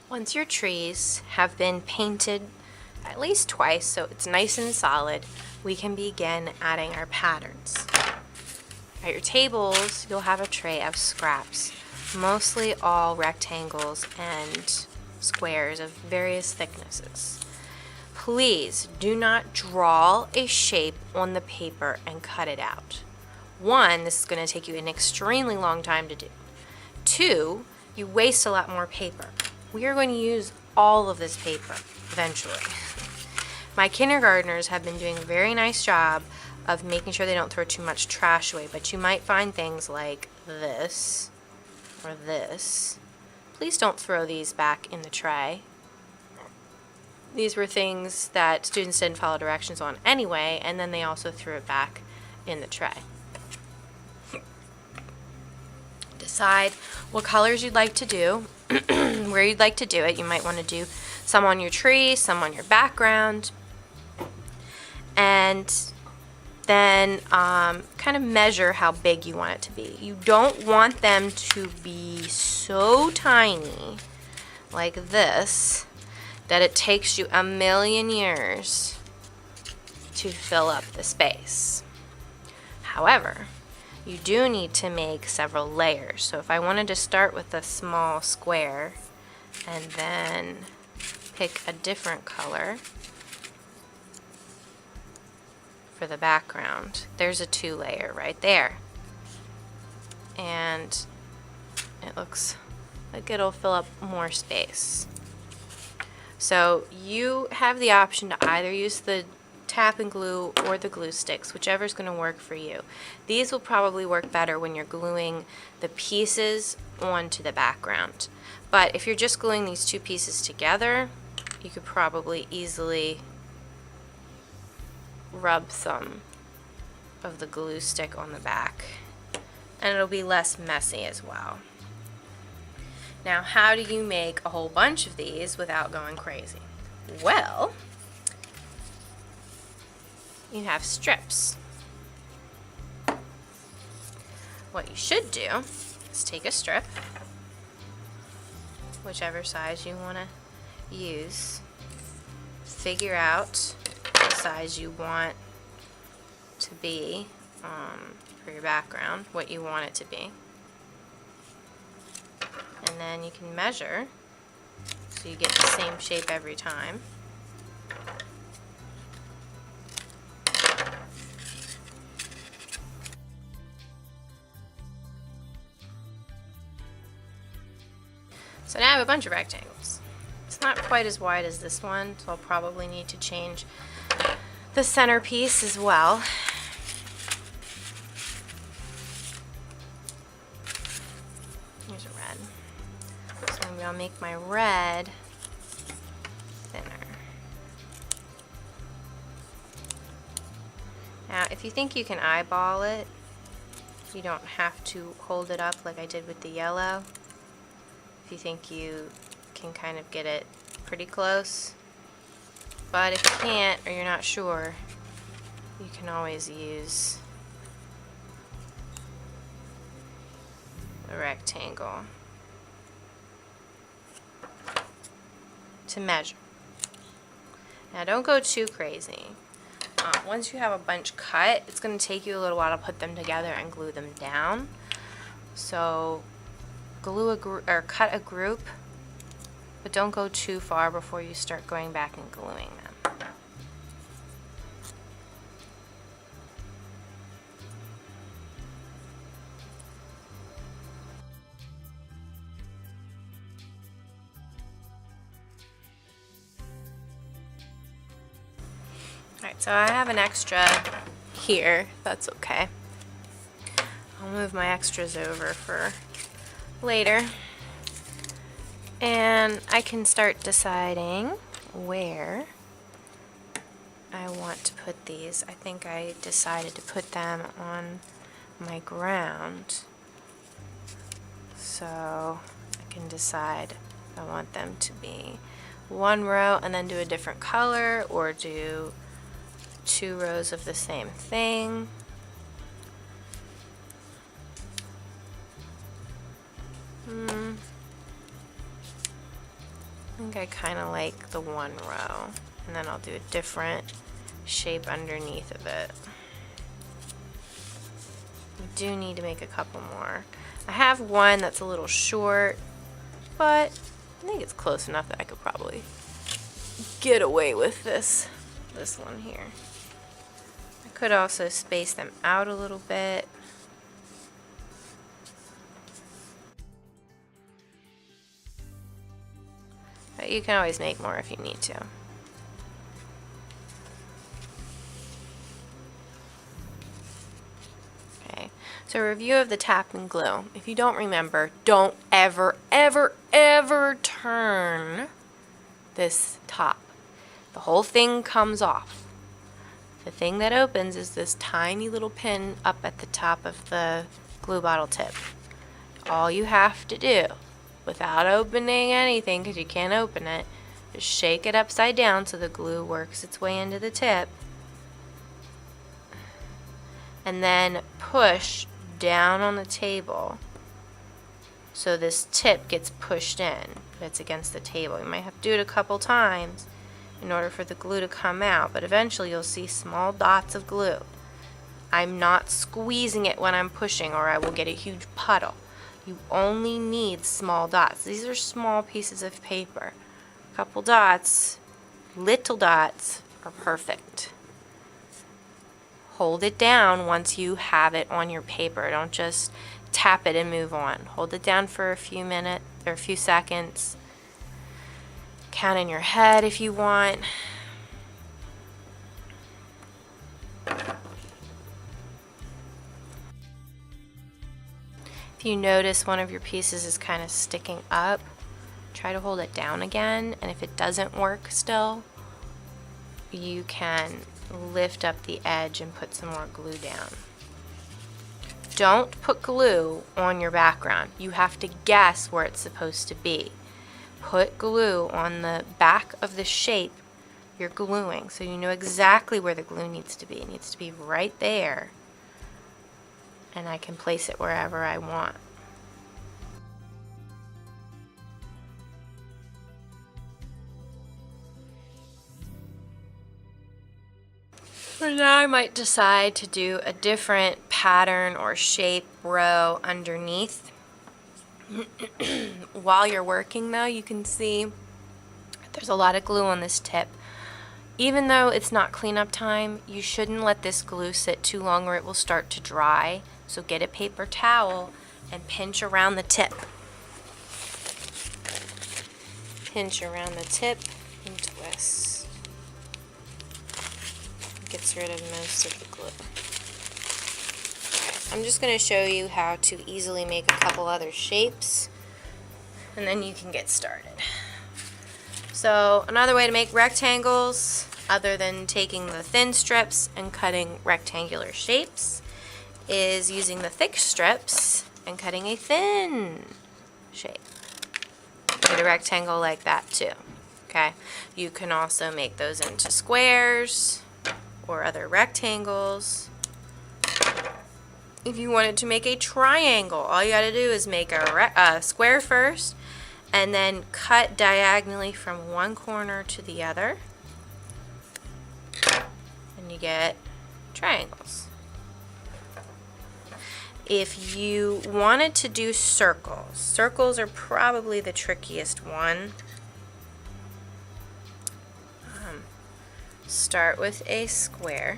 Once your trees have been painted at least twice so it's nice and solid, we can begin adding our patterns. At your tables, you'll have a tray of scraps, mostly all rectangles and squares of various thicknesses. Please do not draw a shape on the paper and cut it out. One, this is going to take you an extremely long time to do. Two, you waste a lot more paper. We are going to use all of this paper eventually. My kindergartners have been doing a very nice job of making sure they don't throw too much trash away, but you might find things like this or this. Please don't throw these back in the tray. These were things that students didn't follow directions on anyway, and then they also threw it back in the tray. Decide what colors you'd like to do, where you'd like to do it. You might want to do some on your tree, some on your background, and then kind of measure how big you want it to be. You don't want them to be so tiny like this that it takes you a million years to fill up the space. However, you do need to make several layers. So if I wanted to start with a small square and then pick a different color for the background, there's a 2-layer right there. And it looks like it'll fill up more space. So you have the option to either use the tap and glue or the glue sticks, whichever is going to work for you. These will probably work better when you're gluing the pieces onto the background. But if you're just gluing these two pieces together, you could probably easily rub some of the glue stick on the back, and it'll be less messy as well. Now, how do you make a whole bunch of these without going crazy? Well, you have strips. What you should do is take a strip, whichever size you want to use, figure out the size you want to be for your background, what you want it to be. And then you can measure so you get the same shape every time. So now I have a bunch of rectangles. It's not quite as wide as this one, so I'll probably need to change the centerpiece as well. Here's a red. So I'm going to make my red thinner. Now, if you think you can eyeball it, you don't have to hold it up like I did with the yellow. If you think you can kind of get it pretty close. But if you can't, or you're not sure, you can always use the rectangle to measure. Now don't go too crazy. Once you have a bunch cut, it's going to take you a little while to put them together and glue them down. So glue or cut a group, but don't go too far before you start going back and gluing them. Alright, so I have an extra here. That's okay. I'll move my extras over for later. And I can start deciding where I want to put these. I think I decided to put them on my ground. So I can decide if I want them to be one row and then do a different color, or do 2 rows of the same thing. think I kind of like the one row, and then I'll do a different shape underneath of it. We do need to make a couple more. I have one that's a little short, but I think it's close enough that I could probably get away with this one here. I could also space them out a little bit. But you can always make more if you need to. Okay, so review of the tap and glue. If you don't remember, don't ever, ever, ever turn this top. The whole thing comes off. The thing that opens is this tiny little pin up at the top of the glue bottle tip. All you have to do, without opening anything, because you can't open it, just shake it upside down so the glue works its way into the tip, and then push down on the table so this tip gets pushed in. It's against the table. You might have to do it a couple times in order for the glue to come out, but eventually you'll see small dots of glue. I'm not squeezing it when I'm pushing, or I will get a huge puddle. You only need small dots. These are small pieces of paper. A couple dots, little dots, are perfect. Hold it down once you have it on your paper. Don't just tap it and move on. Hold it down for a few minutes or a few seconds. Count in your head if you want. If you notice one of your pieces is kind of sticking up, try to hold it down again, and if it doesn't work still, you can lift up the edge and put some more glue down. Don't put glue on your background. You have to guess where it's supposed to be. Put glue on the back of the shape you're gluing so you know exactly where the glue needs to be. It needs to be right there, and I can place it wherever I want. So now I might decide to do a different pattern or shape row underneath. While you're working though, you can see there's a lot of glue on this tip. Even though it's not cleanup time, you shouldn't let this glue sit too long or it will start to dry. So get a paper towel and pinch around the tip. Pinch around the tip and twist. Gets rid of most of the glue. Okay, I'm just going to show you how to easily make a couple other shapes, and then you can get started. So another way to make rectangles, other than taking the thin strips and cutting rectangular shapes, is using the thick strips and cutting a thin shape. Get a rectangle like that too. Okay, you can also make those into squares or other rectangles. If you wanted to make a triangle, all you got to do is make a square first and then cut diagonally from one corner to the other, and you get triangles. If you wanted to do circles, circles are probably the trickiest one. Start with a square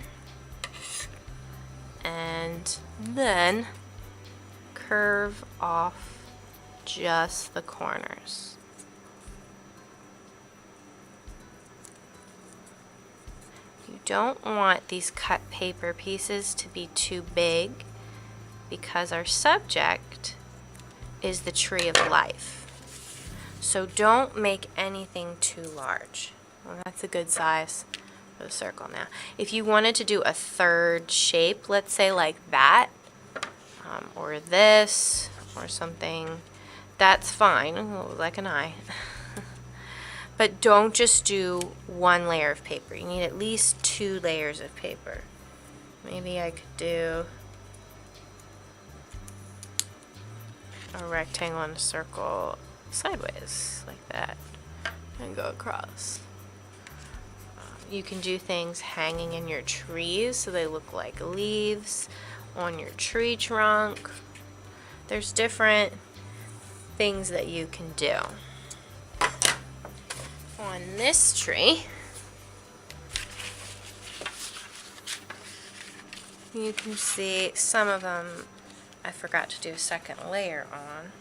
and then curve off just the corners. You don't want these cut paper pieces to be too big because our subject is the tree of life. So don't make anything too large. Well, that's a good size for the circle now. If you wanted to do a third shape, let's say like that, or this, or something, that's fine. Ooh, like an eye. But don't just do one layer of paper. You need at least 2 layers of paper. Maybe I could do a rectangle and a circle sideways, like that. and go across. You can do things hanging in your trees so they look like leaves on your tree trunk. There's different things that you can do. On this tree, you can see some of them I forgot to do a second layer on,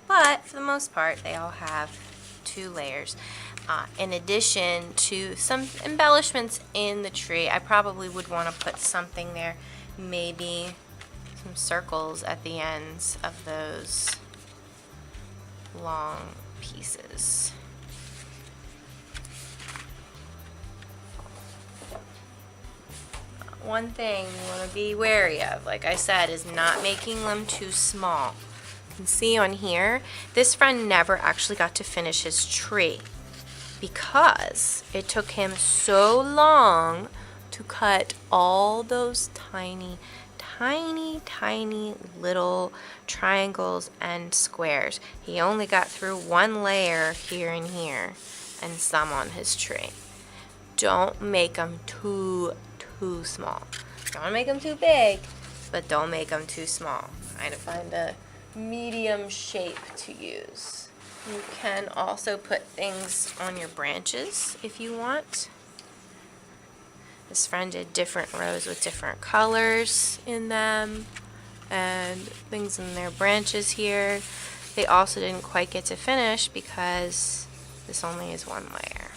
but for the most part they all have 2 layers. In addition to some embellishments in the tree, I probably would want to put something there, maybe some circles at the ends of those long pieces. One thing you want to be wary of, like I said, is not making them too small. You can see on here, this friend never actually got to finish his tree because it took him so long to cut all those tiny little triangles and squares. He only got through 1 layer here and here and some on his tree. Don't make them too small. Don't make them too big, but don't make them too small. Try to find a medium shape to use. You can also put things on your branches if you want. This friend did different rows with different colors in them and things in their branches here. They also didn't quite get to finish because this only is 1 layer.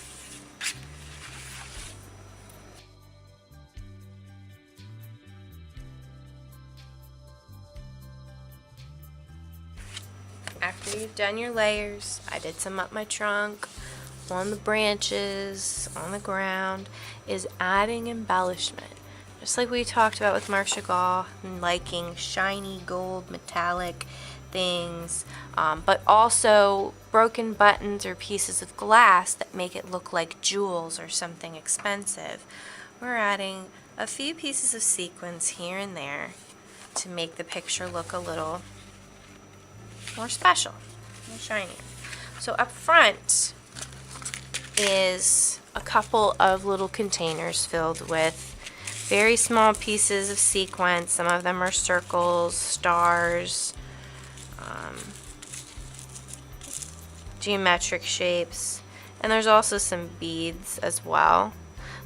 After you've done your layers, I did some up my trunk, on the branches, on the ground, is adding embellishment. Just like we talked about with Marc Chagall, and liking shiny gold metallic things, but also broken buttons or pieces of glass that make it look like jewels or something expensive. We're adding a few pieces of sequins here and there to make the picture look a little more special, more shinier. So up front is a couple of little containers filled with very small pieces of sequins. Some of them are circles, stars, geometric shapes, and there's also some beads as well.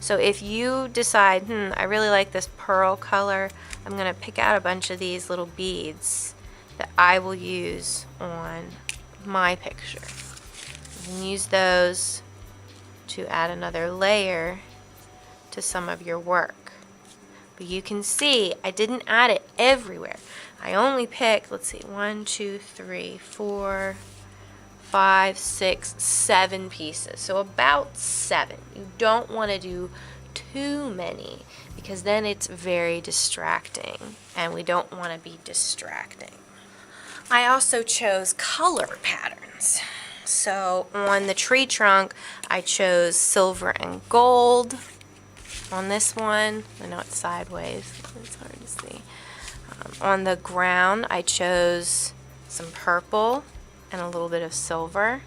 So if you decide, I really like this pearl color, I'm going to pick out a bunch of these little beads that I will use on my picture. You can use those to add another layer to some of your work. But you can see I didn't add it everywhere. I only picked, let's see, 1, 2, 3, 4, 5, 6, 7 pieces. So about 7. You don't want to do too many because then it's very distracting and we don't want to be distracting. I also chose color patterns. So on the tree trunk, I chose silver and gold. On this one, I know it's sideways, it's hard to see. On the ground, I chose some purple and a little bit of silver.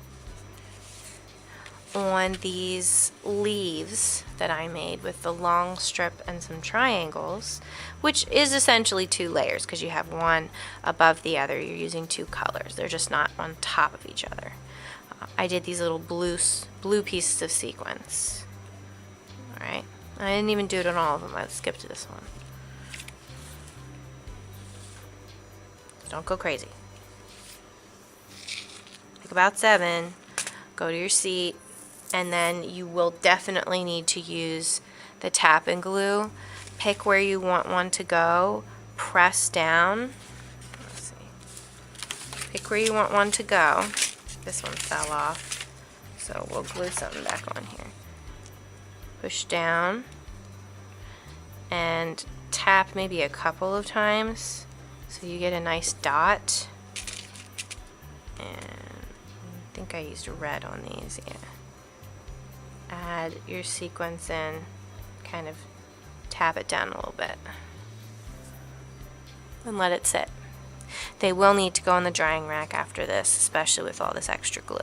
On these leaves that I made with the long strip and some triangles, which is essentially 2 layers because you have one above the other. You're using 2 colors. They're just not on top of each other. I did these little blue pieces of sequins. Alright. I didn't even do it on all of them. I skipped this one. Don't go crazy. Pick about 7. Go to your seat. And then you will definitely need to use the tap and glue. Pick where you want one to go. Press down. Let's see. Pick where you want one to go. This one fell off, so we'll glue something back on here. Push down and tap maybe a couple of times so you get a nice dot. And I think I used red on these, yeah. Add your sequence in, kind of tap it down a little bit and let it sit. They will need to go on the drying rack after this, especially with all this extra glue.